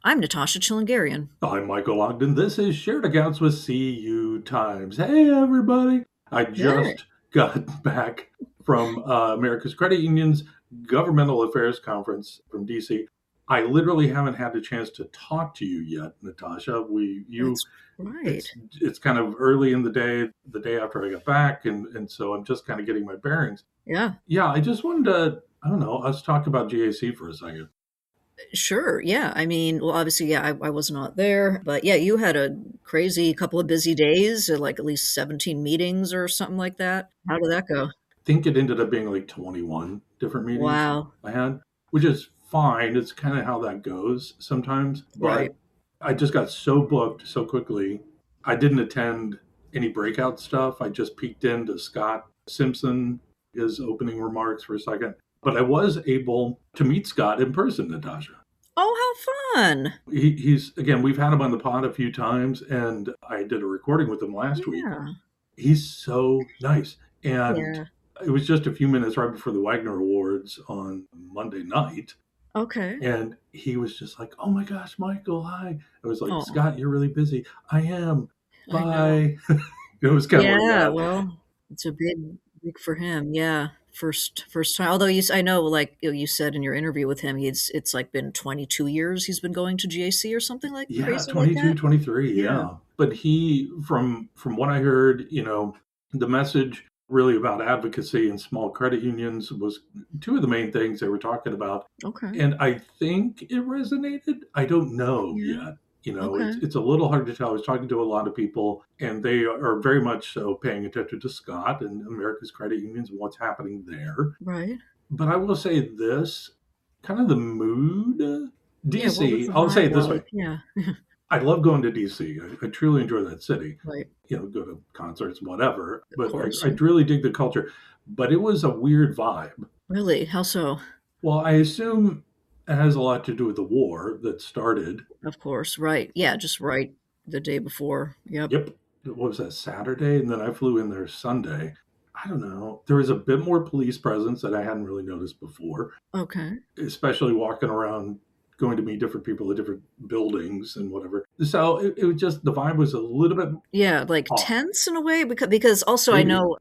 I'm Natasha Chilingarian. I'm Michael Ogden. This is Shared Accounts with CU Times. Hey, everybody. I Hey. just got back from America's Credit Union's Governmental Affairs Conference from D.C. I literally haven't had the chance to talk to you yet, Natasha. That's right. It's kind of early in the day after I got back, and so I'm just kind of getting my bearings. Yeah, Yeah, I just wanted to, I don't know, let's talk about GAC for a second. sure. Yeah. I mean, well, obviously, yeah, I was not there, but yeah, you had a crazy couple of busy days, like at least 17 meetings or something like that. How did that go? Think it ended up being like 21 different meetings Wow. I had, which is fine. It's kind of how that goes sometimes. Right. But I just got so booked so quickly. I didn't attend any breakout stuff. I just peeked into Scott Simpson, his opening remarks for a second. But I was able to meet Scott in person, Natasha. Oh, how fun. He's, again, we've had him on the pod a few times, and I did a recording with him last week. Yeah. He's so nice. And Yeah. it was just a few minutes right before the Wagner Awards on Monday night. Okay. And he was just like, "Oh my gosh, Michael, hi." I was like, Oh, "Scott, you're really busy." I am. I know. Bye. It was kind of like Yeah. that. Well, it's a big week for him. Yeah. First time. Although I know, like you said in your interview with him, it's like been 22 years he's been going to GAC or something like Yeah, crazy like 22, that. 23. Yeah. Yeah. But he, from what I heard, the message really about advocacy and small credit unions was two of the main things they were talking about. Okay. And I think it resonated. I don't know Yeah. yet. Okay. It's a little hard to tell. I was talking to a lot of people, and they are very much so paying attention to Scott and America's credit unions and what's happening there. Right. But I will say this, kind of the mood. Yeah. What was DC, the I'll say vibe it this way. like? Yeah. I love going to DC. I truly enjoy that city. Right. Go to concerts, whatever. Of But course. I Yeah. really dig the culture. But it was a weird vibe. Really? How so? Well, I assume it has a lot to do with the war that started. Of course. Right. Yeah. Just right the day before. Yep. Yep. What was that, Saturday? And then I flew in there Sunday. I don't know. There was a bit more police presence that I hadn't really noticed before, Okay. especially walking around, going to meet different people at different buildings and whatever. So it was just, the vibe was a little bit Yeah. Like off. tense in a way because also I Maybe. know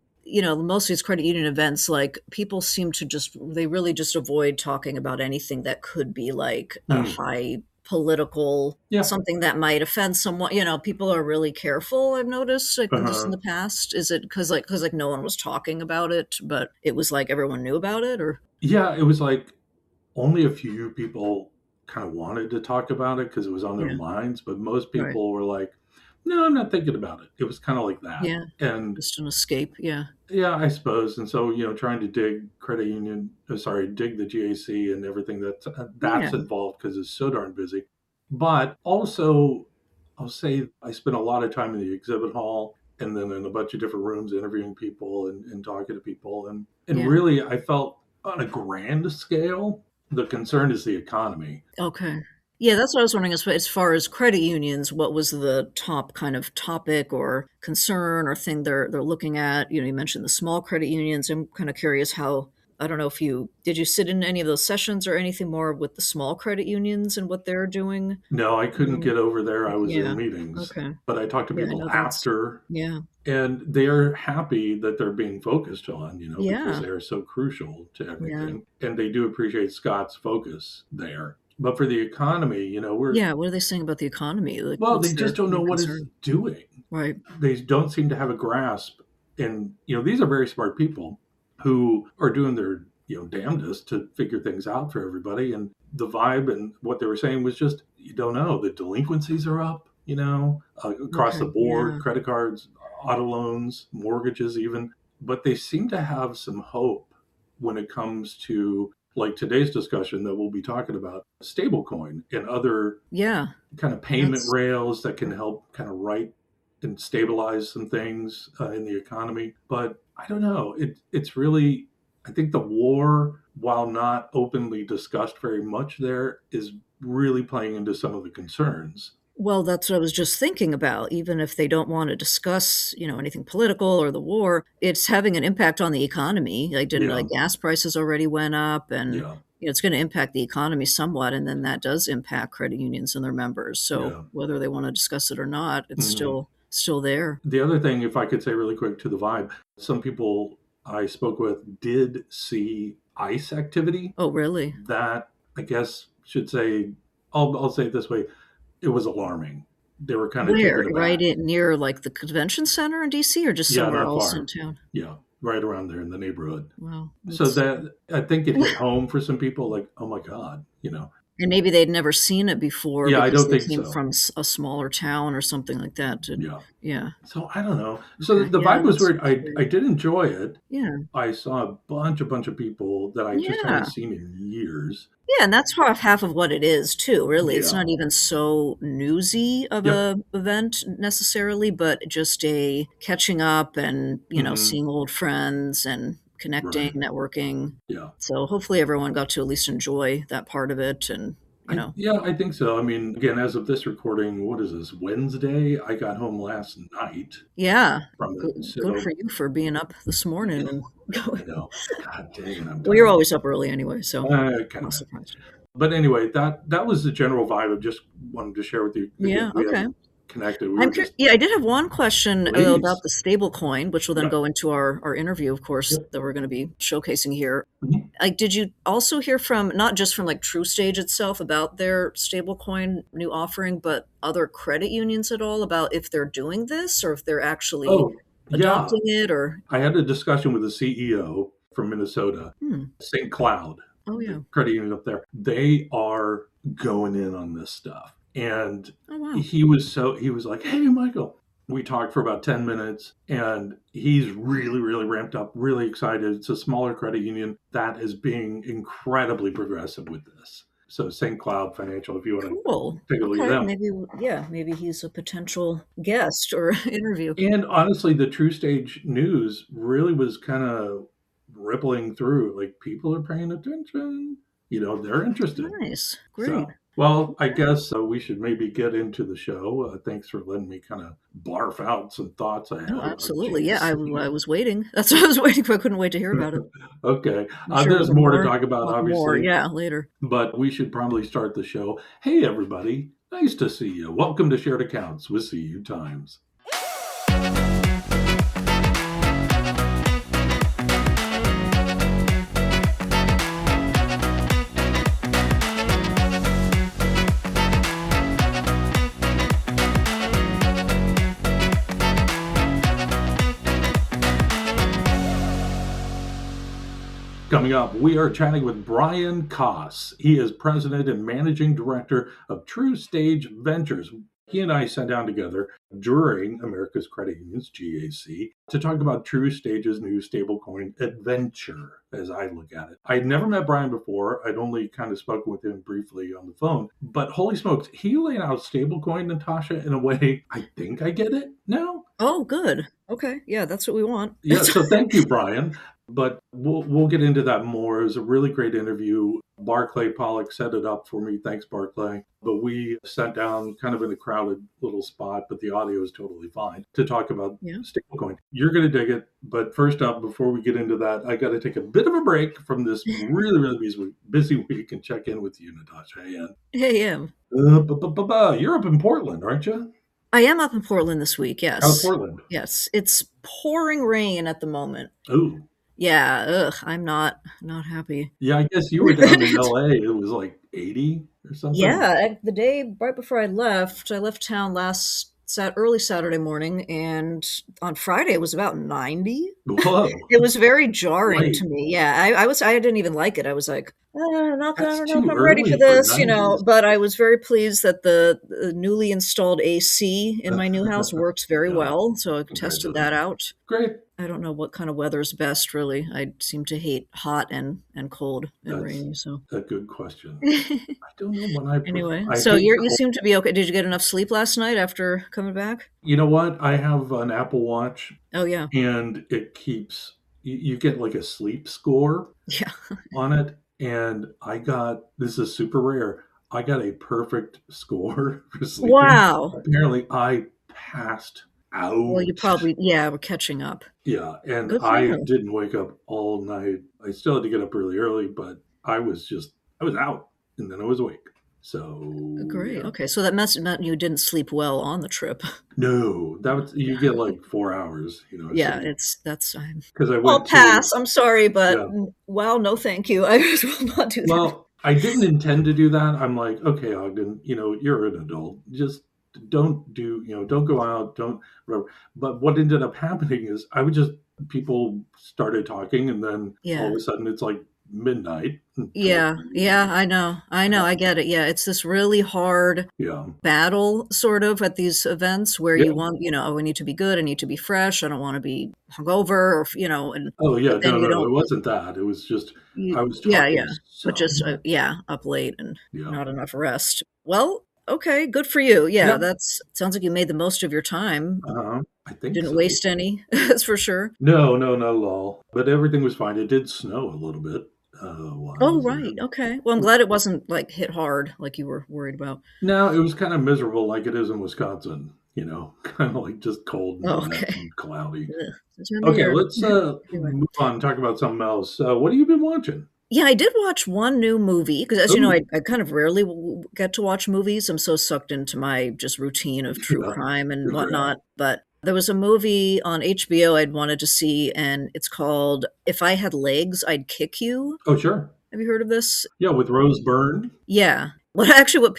most of these credit union events, like people seem to they really just avoid talking about anything that could be like a Mm. high political Yeah. something that might offend someone. People are really careful. I've noticed, like just in Uh-huh. the past. Is it because no one was talking about it, but it was like everyone knew about it, or Yeah, it was like only a few people kind of wanted to talk about it because it was on their yeah, minds, but most right, people were like, "No, I'm not thinking about it." It was kind of like that. yeah, And just an escape. Yeah, yeah, I suppose. And so, trying to dig credit union, dig the GAC and everything yeah, that's involved because it's so darn busy. But also, I'll say I spent a lot of time in the exhibit hall and then in a bunch of different rooms interviewing people and talking to people. And yeah. really, I felt on a grand scale, the concern is the economy. Okay. Yeah, that's what I was wondering. As far as credit unions, what was the top kind of topic or concern or thing they're looking at? You mentioned the small credit unions. I'm kind of curious how. I don't know if you did you sit in any of those sessions or anything more with the small credit unions and what they're doing. No, I couldn't Um, get over there. I was in yeah. meetings, Okay. but I talked to Yeah, I people know that's. after. Yeah. And they're happy that they're being focused on, because Yeah. they are so crucial to Yeah. everything. And they do appreciate Scott's focus there. But for the economy, Yeah. What are they saying about the economy? Like, well, they what's just their don't know main what it's concern? doing. Right. They don't seem to have a grasp. And, these are very smart people who are doing their, damnedest to figure things out for everybody. And the vibe and what they were saying was just, you don't know. The delinquencies are up, across the Okay. board, Yeah. credit cards, auto loans, mortgages, even. But they seem to have some hope when it comes to, like today's discussion that we'll be talking about, stablecoin and other Yeah. kind of payment That's. rails that can help kind of right and stabilize some things in the economy. But I don't know. It's really, I think the war, while not openly discussed very much there, is really playing into some of the concerns. Well, that's what I was just thinking about. Even if they don't want to discuss, anything political or the war, it's having an impact on the economy. Like, didn't Yeah, like gas prices already went up, and yeah. it's going to impact the economy somewhat, and then that does impact credit unions and their members. So Yeah. whether they want to discuss it or not, it's Mhm. still there. The other thing, if I could say really quick to the vibe, some people I spoke with did see ICE activity Oh, really? that I guess should say, I'll say it this way, it was alarming. They were kind of Where? taken Right aback. near like the convention center in DC, or just Yeah, somewhere not else in far. town? Yeah, right around there in the neighborhood. Well, So it's that I think it hit home for some people, like, oh my God, and maybe they'd never seen it before Yeah, I because don't they think came so. from a smaller town or something like that. Yeah. Yeah. So I don't know. So Okay. the Yeah, vibe was that's weird. I scary. did enjoy it. Yeah. I saw a bunch of people that I just hadn't Yeah. seen in years. Yeah, and that's half of what it is too, really. It's Yeah. not even so newsy of Yep. a event necessarily, but just a catching up and, Hmm. seeing old friends and connecting, Right. networking. Yeah. So hopefully everyone got to at least enjoy that part of it and, I think so. I mean, again, as of this recording, what is this, Wednesday? I got home last night yeah. from it. Good for So you for being up this morning and I going. know. God dang it, I'm Well, you're tired. always up early anyway, so I kind not of am. surprised. But anyway, that was the general vibe. I just wanted to share with you. Again, Yeah, we okay. haven't connected. We were just Yeah, I did have one question about please. the stablecoin, which will then Yeah. go into our interview, of course, Yep. that we're going to be showcasing here. Mhm. Like, did you also hear from not just from like TruStage itself about their stablecoin new offering, but other credit unions at all about if they're doing this or if they're actually Oh, yeah. adopting it or? I had a discussion with the CEO from Minnesota, Hmm. St. Cloud, Oh the yeah. credit union up there. They are going in on this stuff. And Oh wow. he was like, "Hey, Michael." We talked for about 10 minutes and he's really, really ramped up, really excited. It's a smaller credit union that is being incredibly progressive with this. So St. Cloud Financial, if you want to Cool. take a look at Okay. them. Maybe yeah. Maybe he's a potential guest or interview. And honestly, the True Stage news really was kind of rippling through. Like people are paying attention. They're interested. Nice. Great. So, well, I guess we should maybe get into the show. Thanks for letting me kind of barf out some thoughts I Oh, had about absolutely. Yeah, GAC. I was waiting. That's what I was waiting for. I couldn't wait to hear about it. Okay. I'm sure we'll There's have more to more talk about, talk more, obviously, yeah, later. but we should probably start the show. Hey, everybody. Nice to see you. Welcome to Shared Accounts with CU Times. Coming up, we are chatting with Brian Kass. He is president and managing director of TruStage Ventures. He and I sat down together during America's Credit Unions, GAC, to talk about TruStage's new stablecoin adventure, as I look at it. I'd never met Brian before. I'd only kind of spoken with him briefly on the phone. But holy smokes, he laid out stablecoin, Natasha, in a way I think I get it now. Oh, good. Okay, yeah, that's what we want. Yeah, so thank you, Brian. But we'll get into that more. It was a really great interview. Barclay Pollock set it up for me. Thanks, Barclay. But we sat down kind of in a crowded little spot, but the audio is totally fine to talk about Yeah. stablecoin. You're going to dig it. But first up, before we get into that, I got to take a bit of a break from this really, really busy week and check in with you, Natasha. And Yeah. you're up in Portland, aren't you? I am up in Portland this week, How's yes. Portland? Yes, it's pouring rain at the moment. Oh, Yeah, ugh, I'm not happy. yeah. I guess you were down in LA. It was like 80 or something. Yeah, the day right before I left town early Saturday morning, and on Friday it was about 90. Whoa. It was very jarring Right. to me. Yeah, I didn't even like it. I was like, I That's don't know if too I'm ready for early for this, 90s. but I was very pleased that the newly installed AC in my new house works very Yeah, well. So I tested that congratulations. out. Great. I don't know what kind of weather's best, really. I seem to hate hot and cold and That's rainy. So a good question. I don't know what I prefer. anyway, I so hate you cold. seem to be okay. Did you get enough sleep last night after coming back? You know what? I have an Apple Watch Oh yeah, and it keeps, you get like a sleep score yeah. on it. And this is super rare. I got a perfect score for sleeping. Wow. Apparently, I passed Well, you out. probably we're catching up. Yeah, and Good for I you. didn't wake up all night. I still had to get up really early, but I was out, and then I was awake. So Great. yeah. Okay. So that must meant you didn't sleep well on the trip. No, that was, you Yeah. get like 4 hours, of Yeah. sleep, It's that's I'm. because I I'll went to pass. I'm sorry, but yeah. wow, no, thank you. I will not do that. Well, I didn't intend to do that. I'm like, okay, Ogden, you're an adult. Just don't go out, don't whatever. But what ended up happening is people started talking, and then all Yeah. of a sudden it's like midnight, 12. Yeah. Yeah. I know. I know. I get it. Yeah. It's this really hard Yeah. battle sort of at these events where you Yeah. want, oh, I need to be good. I need to be fresh. I don't want to be hungover or, and, Oh yeah, but then no, you no, don't, it wasn't that. It was just I was yeah, talking yeah. But so just, much. yeah, up late and Yeah. not enough rest. Well, okay. Good for you. Yeah. Yep. Sounds like you made the most of your time. I think Didn't so. waste any. That's for sure. No, no, not at all. But everything was fine. It did snow a little bit while I Oh, was right. there. Okay. Well, I'm glad it wasn't like hit hard like you were worried about. No, it was kind of miserable, like it is in Wisconsin. Kind of like just cold and Oh, wet okay. and cloudy. Ugh, it's time of Okay, year. let's Anyway. move on and talk about something else. What have you been watching? Yeah, I did watch one new movie because, as you know, Oh, I kind of rarely get to watch movies. I'm so sucked into my just routine of true yeah, crime and congrats. whatnot. But there was a movie on HBO I'd wanted to see, and it's called If I Had Legs, I'd Kick You. Oh, sure. Have you heard of this? Yeah, with Rose Byrne. Yeah. What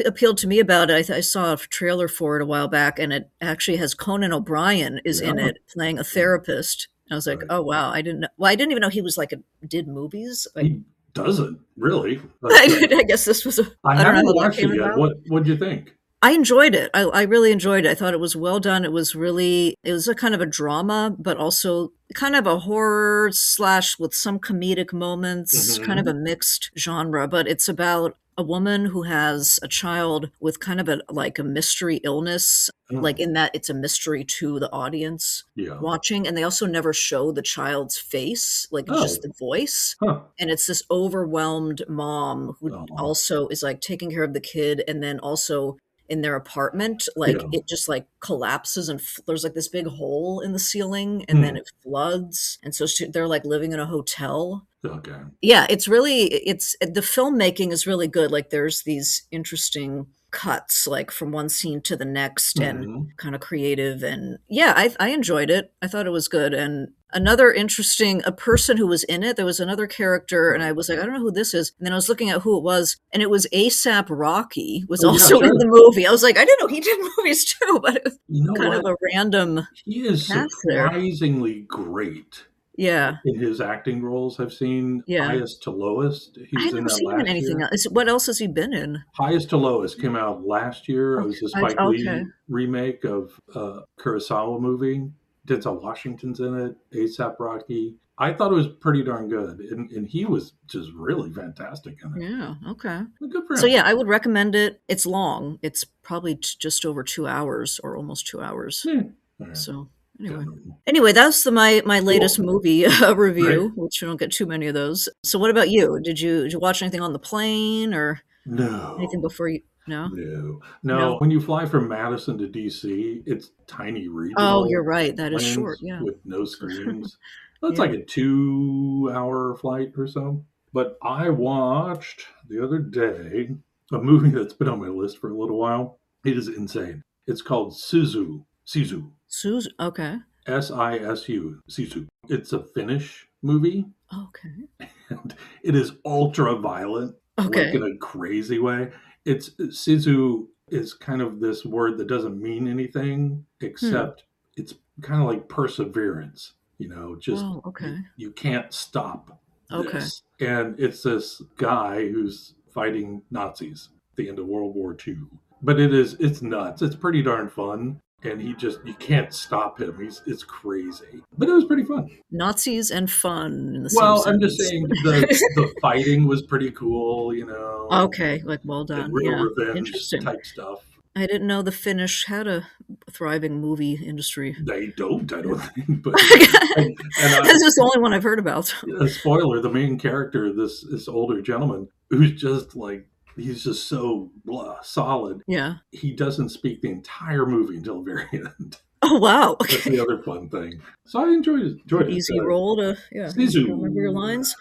appealed to me about it, I saw a trailer for it a while back, and it actually has Conan O'Brien is Yeah, in it playing a therapist. I was like, right. oh wow, I didn't know. Well, I didn't even know he was like did movies. Like, He doesn't really, but I guess this was a. I I don't know haven't how that watched came it yet. about. What'd you think? I enjoyed it. I really enjoyed it. I thought it was well done. It was a kind of a drama, but also kind of a horror slash with some comedic moments, kind of Hmm. a mixed genre. But it's about a woman who has a child with kind of a mystery illness, like Oh, in that it's a mystery to the audience yeah. watching. And they also never show the child's face, like just Oh, the voice. huh. And it's this overwhelmed mom who Oh, also is like taking care of the kid and then also in their apartment, like yeah. it just like collapses and there's like this big hole in the ceiling and then Hmm. it floods. And so they're like living in a hotel. Okay. Yeah, it's the filmmaking is really good. Like there's these interesting cuts like from one scene to the next and Hmm. kind of creative and yeah, I enjoyed it. I thought it was good. And another interesting a person who was in it, there was another character and I was like, I don't know who this is. And then I was looking at who it was and it was ASAP Rocky was Oh, yeah, also in sure. the movie. I was like, I didn't know he did movies too, but it was You know kind of what? a random He is cast there. surprisingly great Yeah. in his acting roles. I've seen Yeah. Highest to Lowest. He I was had in never that seen him in last anything year. else. What else has he been in? Highest to Lowest came out last year. It Okay. was a Spike Okay. Lee remake of a Kurosawa movie. Denzel Washington's in it. ASAP Rocky. I thought it was pretty darn good, and he was just really fantastic in it. Yeah. Okay. Well, good for So him. yeah, I would recommend it. It's long. It's probably just over 2 hours or almost 2 hours. Yeah. All right. So Got anyway, no- that's my latest Cool. movie Great. review, which we don't get too many of those. So what about you? Did you watch anything on the plane or anything No. before you? No, No, no. no. When you fly from Madison to DC, it's tiny Oh, you're regional right. That is short. planes Yeah. with no So, screens. It's yeah. like a 2 hour flight or so. But I watched the other day a movie that's been on my list for a little while. It is insane. It's called Sisu, Susan. Okay. Sisu, Sisu. It's a Finnish movie, Okay. and it is ultra violent, like in Okay. a crazy way. It's Sisu is kind of this word that doesn't mean anything Hmm. except it's kind of like perseverance. Just Oh. Okay. you can't stop Okay. this. And it's this guy who's fighting Nazis at the end of World War II. But it's nuts. It's pretty darn fun. And you can't stop him. It's crazy. But it was pretty fun. Nazis and fun in the same Well, I'm just sentence. saying the fighting was pretty cool, Okay, like well and done. real Yeah. revenge Interesting. type stuff. I didn't know the Finnish had a thriving movie industry. They don't, I don't think, but This and is the only one I've heard about. a spoiler: the main character, this older gentleman, who's just like he's just so solid. Yeah. He doesn't speak the entire movie until the very end. Oh wow. That's Okay. the other fun thing. So I enjoyed It's an it. easy role to yeah, easy to remember your Sisu. lines.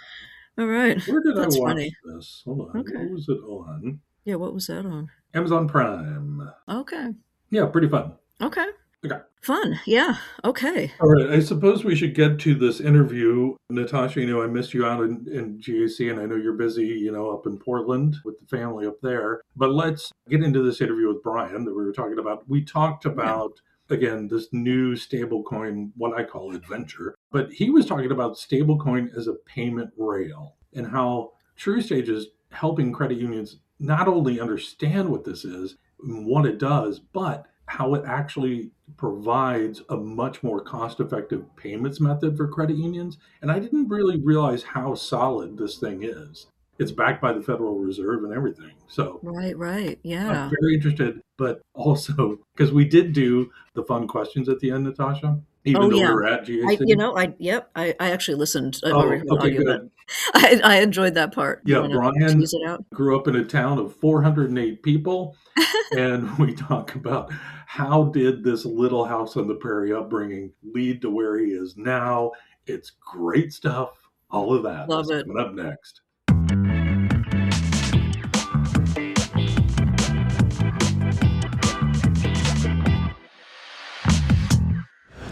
All right. Where did I That's watch funny. this? Hold on. Okay. What was it on? Yeah, what was that on? Amazon Prime. Okay. Yeah, pretty fun. Okay. Okay. Fun. Yeah. Okay. All right. I suppose we should get to this interview. Natasha, I missed you out in GAC, and I know you're busy, up in Portland with the family up there. But let's get into this interview with Brian that we were talking about. We talked Yeah. about, again, this new stablecoin, what I call adventure. But he was talking about stablecoin as a payment rail and how TruStage is helping credit unions not only understand what this is and what it does, but how it actually provides a much more cost-effective payments method for credit unions. And I didn't really realize how solid this thing is. It's backed by the Federal Reserve and everything. So Right, right. I'm Yeah. very interested, but also because we did do the fun questions at the end, Natasha, Oh even though we yeah. were at I GAC. you know, I yep, I actually listened. I've already Oh, heard the okay, audio, but good. I enjoyed that part. You Yeah, wanna Brian tease it out? grew up in a town of 408 people, and we talk about how did this little house on the prairie upbringing lead to where he is now. It's great stuff. All of that Love is it. coming up next.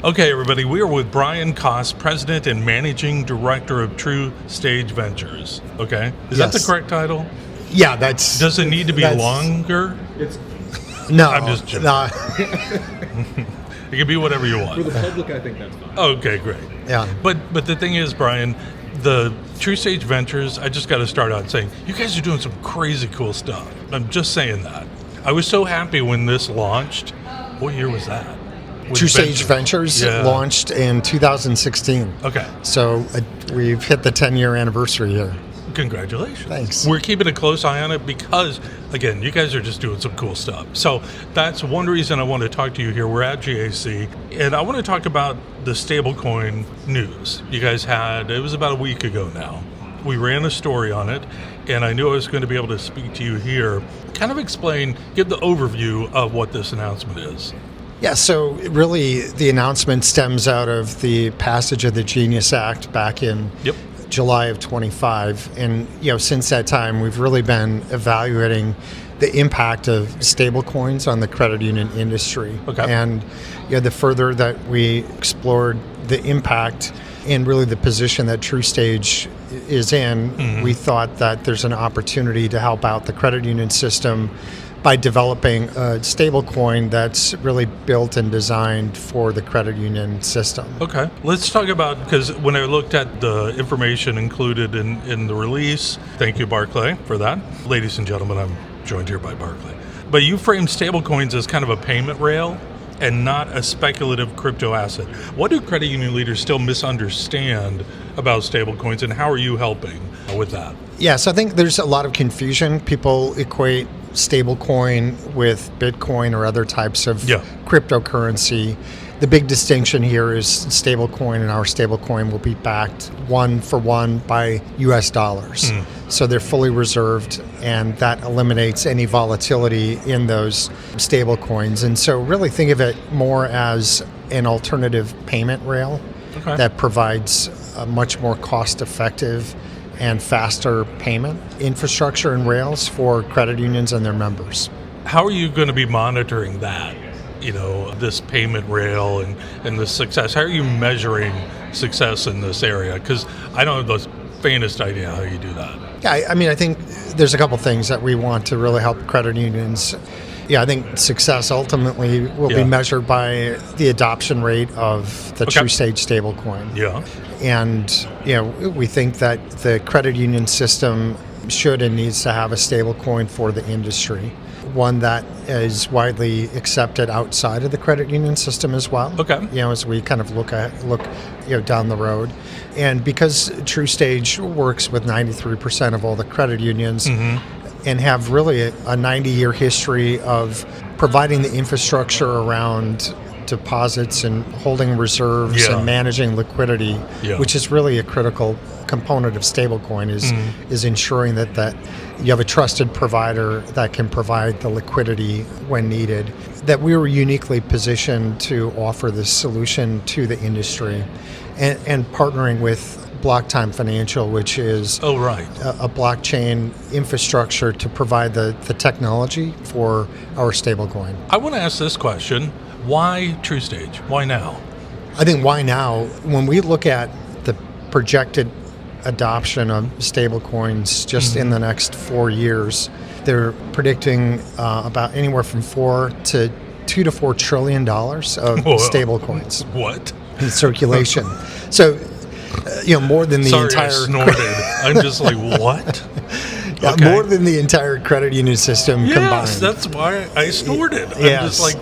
Okay, everybody, we are with Brian Kass, President and Managing Director of TruStage Ventures. Okay, is that the Yes. correct title? Yeah, that's. Does it need to be that's- longer? No, I'm just joking. no. It can be whatever you want. For the public, I think that's fine. Okay, great. Yeah. But the thing is, Brian, the TruStage Ventures, I just got to start out saying, you guys are doing some crazy cool stuff. I'm just saying that. I was so happy when this launched. What year was that? With TruStage Ventures Yeah. launched in 2016. Okay. So we've hit the 10-year anniversary here. Congratulations. Thanks. We're keeping a close eye on it because, again, you guys are just doing some cool stuff. So that's one reason I want to talk to you here. We're at GAC, and I want to talk about the stablecoin news. You guys it was about a week ago now. We ran a story on it, and I knew I was going to be able to speak to you here. Kind of give the overview of what this announcement is. Yeah, so really the announcement stems out of the passage of the Genius Act back in Yep. July of 25. And, since that time, we've really been evaluating the impact of stablecoins on the credit union industry. Okay. And, the further that we explored the impact and really the position that TruStage is in, we thought that there's an opportunity to help out the credit union system by developing a stablecoin that's really built and designed for the credit union system. Okay. Let's talk about, because when I looked at the information included in the release, thank you, Barclay, for that. Ladies and gentlemen, I'm joined here by Barclay. But you framed stablecoins as kind of a payment rail and not a speculative crypto asset. What do credit union leaders still misunderstand about stablecoins, and how are you helping with that? Yeah, so I think there's a lot of confusion. People equate stablecoin with Bitcoin or other types of cryptocurrency. The big distinction here is stablecoin, and our stablecoin will be backed one for one by US dollars. So they're fully reserved, and that eliminates any volatility in those stablecoins. And so really think of it more as an alternative payment rail that provides a much more cost-effective and faster payment infrastructure and rails for credit unions and their members. How are you going to be monitoring that? This payment rail and the success. How are you measuring success in this area? Because I don't have the faintest idea how you do that. Yeah, I think there's a couple things that we want to really help credit unions. Yeah, I think success ultimately will be measured by the adoption rate of the TruStage stablecoin. Yeah. And, we think that the credit union system should and needs to have a stablecoin for the industry, one that is widely accepted outside of the credit union system as well. Okay. As we kind of look down the road. And because TruStage works with 93% of all the credit unions and have really a 90-year history of providing the infrastructure around deposits and holding reserves and managing liquidity, which is really a critical component of stablecoin, is ensuring that you have a trusted provider that can provide the liquidity when needed. That we were uniquely positioned to offer this solution to the industry, and partnering with Block Time Financial, which is a blockchain infrastructure to provide the technology for our stablecoin. I want to ask this question. Why TruStage? Why now? I think why now, when we look at the projected adoption of stablecoins just in the next 4 years, they're predicting about anywhere from $2 to $4 trillion of stablecoins. What? In circulation. So, more than the entire. I snorted. I'm just like, what? Okay. More than the entire credit union system combined. Yes, that's why I snorted. I'm just like,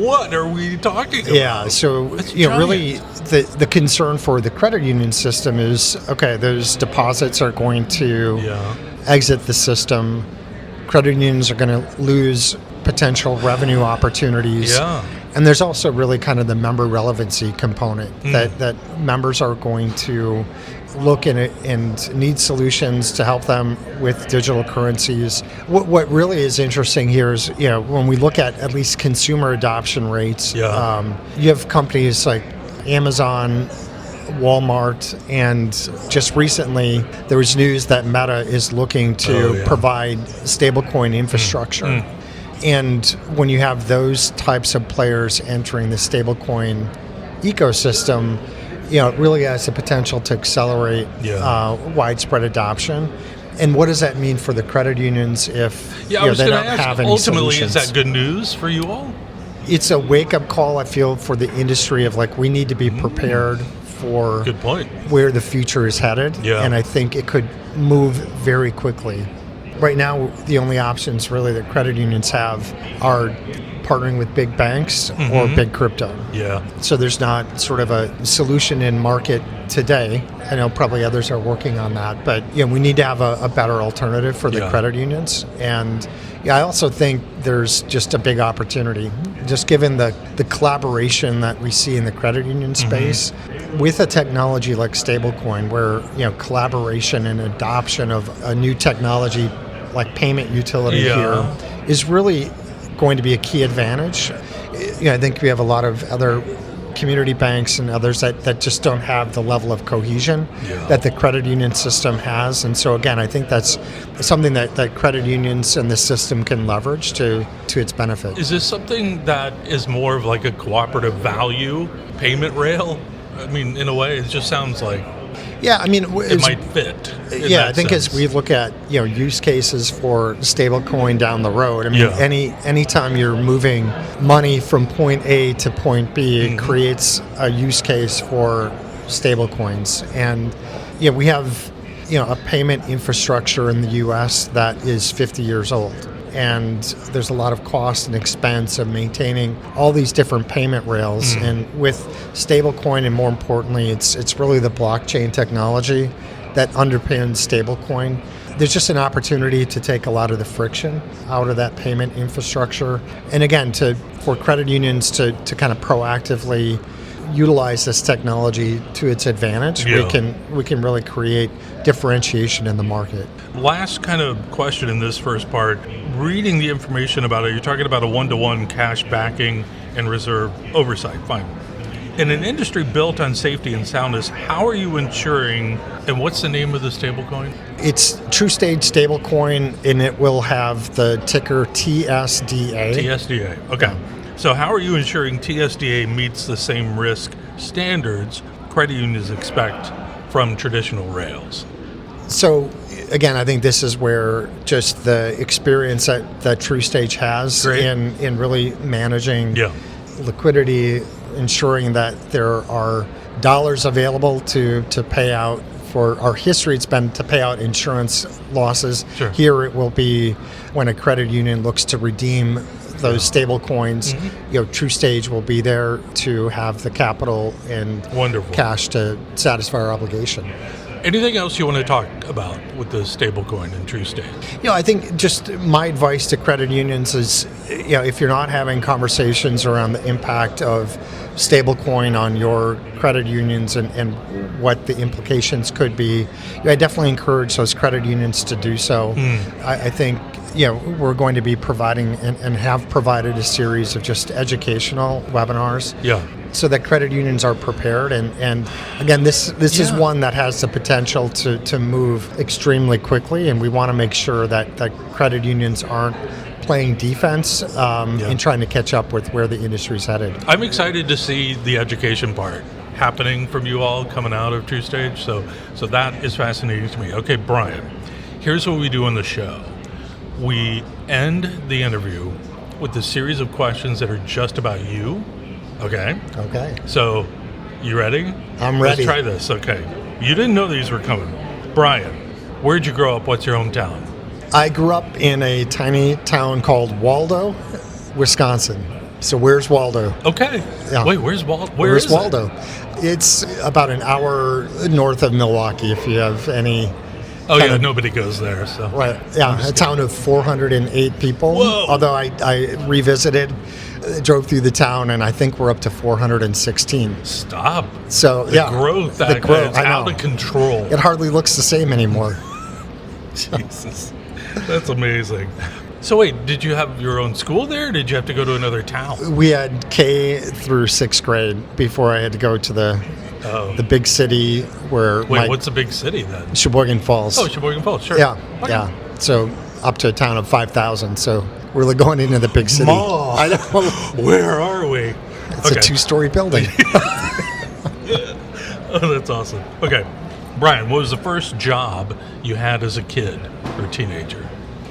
what are we talking about? Yeah, so really the concern for the credit union system is, okay, those deposits are going to exit the system. Credit unions are going to lose potential revenue opportunities. Yeah. And there's also really kind of the member relevancy component that members are going to look in it and need solutions to help them with digital currencies. What really is interesting here is, when we look at least consumer adoption rates, you have companies like Amazon, Walmart, and just recently there was news that Meta is looking to provide stablecoin infrastructure. And when you have those types of players entering the stablecoin ecosystem, it really has the potential to accelerate widespread adoption. And what does that mean for the credit unions if they don't have any ultimately, solutions? Is that good news for you all? It's a wake-up call, I feel, for the industry of we need to be prepared for good point. Where the future is headed. Yeah. And I think it could move very quickly. Right now, the only options really that credit unions have are partnering with big banks or big crypto. Yeah. So there's not sort of a solution in market today. I know probably others are working on that, but we need to have a better alternative for the credit unions. And I also think there's just a big opportunity, just given the collaboration that we see in the credit union space with a technology like stablecoin, where collaboration and adoption of a new technology like payment utility here is really going to be a key advantage. I think we have a lot of other community banks and others that just don't have the level of cohesion that the credit union system has. And so again, I think that's something that credit unions and the system can leverage to its benefit. Is this something that is more of like a cooperative value payment rail? I mean, in a way, it just sounds like it might fit. I think as we look at use cases for stablecoin down the road, I mean, anytime you're moving money from point A to point B, it creates a use case for stablecoins. And we have a payment infrastructure in the U.S. that is 50 years old. And there's a lot of cost and expense of maintaining all these different payment rails. And with stablecoin, and more importantly, it's really the blockchain technology that underpins stablecoin. There's just an opportunity to take a lot of the friction out of that payment infrastructure. And again, for credit unions to kind of proactively utilize this technology to its advantage, we can really create differentiation in the market. Last kind of question in this first part, reading the information about it, you're talking about a one-to-one cash backing and reserve oversight. Fine. In an industry built on safety and soundness, how are you ensuring, and what's the name of the stablecoin? It's TruStage Stablecoin, and it will have the ticker TSDA. TSDA, okay. So how are you ensuring TSDA meets the same risk standards credit unions expect from traditional rails? So again, I think this is where just the experience that TruStage has in really managing liquidity, ensuring that there are dollars available to pay out. For our history, it's been to pay out insurance losses. Sure. Here it will be when a credit union looks to redeem those stable coins. TruStage will be there to have the capital and cash to satisfy our obligation. Anything else you want to talk about with the stablecoin and TruStage? I think just my advice to credit unions is, if you're not having conversations around the impact of stablecoin on your credit unions and what the implications could be, I definitely encourage those credit unions to do so. I think we're going to be providing and have provided a series of just educational webinars. Yeah. So that credit unions are prepared, and again, this is one that has the potential to move extremely quickly, and we want to make sure that credit unions aren't playing defense in trying to catch up with where the industry's headed. I'm excited to see the education part happening from you all coming out of TruStage, so that is fascinating to me. Okay, Brian, here's what we do on the show. We end the interview with a series of questions that are just about you. Okay. So, you ready? I'm ready. Let's try this. Okay. You didn't know these were coming. Brian, where'd you grow up? What's your hometown? I grew up in a tiny town called Waldo, Wisconsin. So where's Waldo? Okay. Yeah. Wait, where's Waldo? Where's Waldo? It's about an hour north of Milwaukee, if you have any... Oh, yeah, nobody goes there. So. Right. Yeah, a town of 408 people. Whoa. Although I revisited, drove through the town, and I think we're up to 416. Stop. So, the growth, I know. out of control. It hardly looks the same anymore. Jesus. That's amazing. So wait, did you have your own school there, or did you have to go to another town? We had K through 6th grade before I had to go to the big city where... Wait, what's the big city then? Sheboygan Falls. Oh, Sheboygan Falls, sure. Yeah, okay. yeah. So up to a town of 5,000. So we're going into the big city. I know. Where are we? It's a 2-story building. Oh, that's awesome. Okay. Brian, what was the first job you had as a kid or teenager?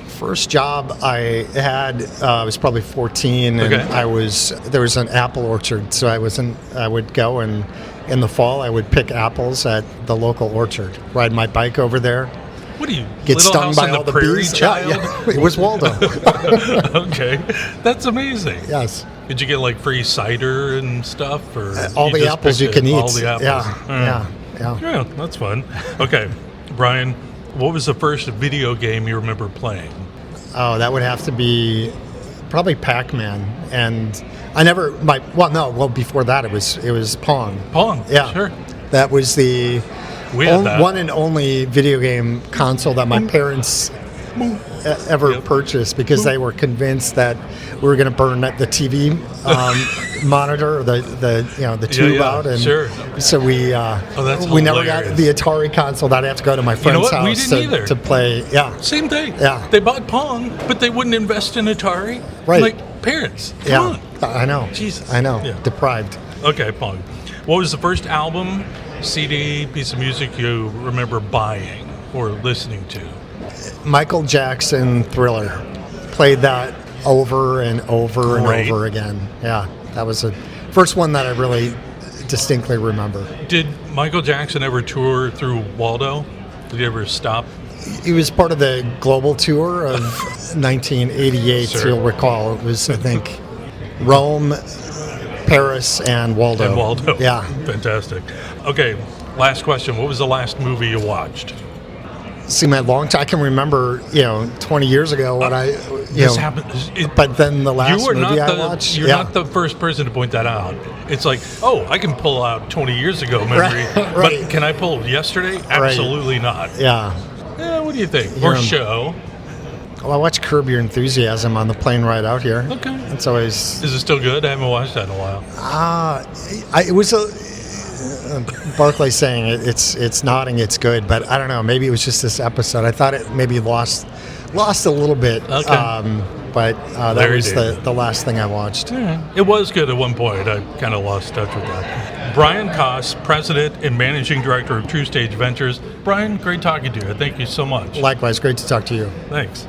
First job I had, I was probably 14, and there was an apple orchard, so I would go, and in the fall I would pick apples at the local orchard, ride my bike over there. What are you, get Little stung House by on all the the Prairie bees? Child? Yeah, it was Waldo. Okay, that's amazing. Yes. Did you get like free cider and stuff, or all the apples you can eat? All the apples. Yeah, that's fun. Okay, Brian, what was the first video game you remember playing? Oh, that would have to be probably Pac-Man, and I never. Before that it was Pong. Pong, yeah, sure. That was the that. one and only video game console that my parents ever purchased, because they were convinced that we were going to burn the TV monitor, or the tube out, and so we never got the Atari console. That I have to go to my friend's house we didn't to play. Yeah, same thing. Yeah, they bought Pong, but they wouldn't invest in Atari. Right, like parents. Come on. I know. Jesus, I know. Yeah. Deprived. Okay, Pong. What was the first album, CD, piece of music you remember buying or listening to? Michael Jackson, Thriller. Played that over and over and over again. Yeah, that was the first one that I really distinctly remember. Did Michael Jackson ever tour through Waldo? Did he ever stop? He was part of the global tour of 1988, you'll recall. It was, I think, Rome, Paris, and Waldo. Yeah. Fantastic. Okay, last question. What was the last movie you watched? See, I can remember, 20 years ago what this happened. But then the last movie I watched. You're not the first person to point that out. It's like, I can pull out 20 years ago memory, right. But can I pull yesterday? Absolutely not. Yeah. What do you think? Or show? Well, I watched Curb Your Enthusiasm on the plane ride out here. Okay. It's always... Is it still good? I haven't watched that in a while. It was Barclay saying it's nodding, it's good, but I don't know. Maybe it was just this episode. I thought it maybe lost a little bit. Okay. But that was the last thing I watched. Yeah. It was good at one point. I kind of lost touch with that. Brian Kass, President and Managing Director of TruStage Ventures. Brian, great talking to you. Thank you so much. Likewise, great to talk to you. Thanks.